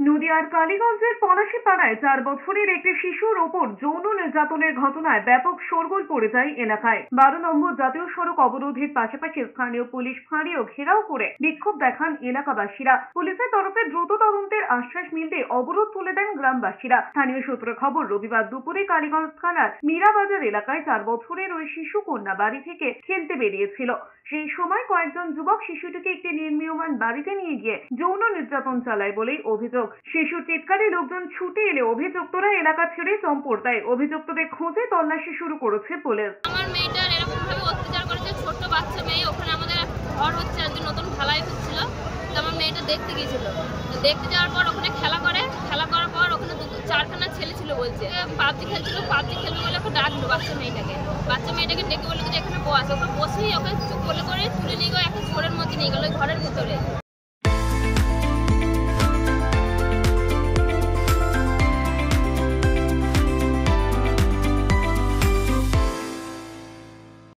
নদিয়ার কালীগঞ্জের পলাশীপাড়ায় 4 বছরের একটি শিশুর ওপর যৌন নির্যাতনের ঘটনায় ব্যাপক শোরগোল পড়ে যায় এলাকায়। 12 নম্বর জাতীয় সড়ক অবরোধের পাশাপাশি স্থানীয় পুলিশ ফাঁড়িও ঘেরাও করে বিক্ষোভ দেখান এলাকাবাসীরা। পুলিশের তরফে দ্রুত তদন্তের আশ্বাস মিলতে অবরোধ তুলে দেন গ্রামবাসীরা। স্থানীয় সূত্রে খবর, রবিবার দুপুরে কালীগঞ্জ থানার মীরাবাজার এলাকায় 4 বছরের ওই শিশু কন্যা বাড়ি থেকে খেলতে বেরিয়েছিল। সেই সময় কয়েকজন যুবক শিশুটিকে একটি নির্মীয়মান বাড়িতে নিয়ে গিয়ে যৌন নির্যাতন চালায় বলেই অভিযোগ। শিশুর চিৎকারে লোকজন ছুটে এলে অভিযুক্তরা এলাকা ছেড়ে চম্পট দেয়। অভিযুক্তদের খোঁজে তল্লাশি শুরু করেছে পুলিশ। আমার মেয়েটার এরকম ভাবে অত্যাচার করেছে, ছোট্ট বাচ্চা মেয়ে। ওখানে আমাদের ঘর হচ্ছে, আজকে নতুন ঢালাই হচ্ছিল, তো আমার মেয়েটা দেখতে গিয়েছিল। দেখতে যাওয়ার পর ওখানে খেলা করার পর ওখানে 4খানা ছেলে ছিল, বলছে পাবজি খেলছিল, পাবজি খেলবে বলে ওকে ডাকলো বাচ্চা মেয়েটাকে ডেকে বললো যে এখানে বস। ওকে বসেই ওকে চুপ করে তুলে নিয়ে গেল, একটা ঘরের মধ্যে নিয়ে গেল, ঘরের ভেতরে।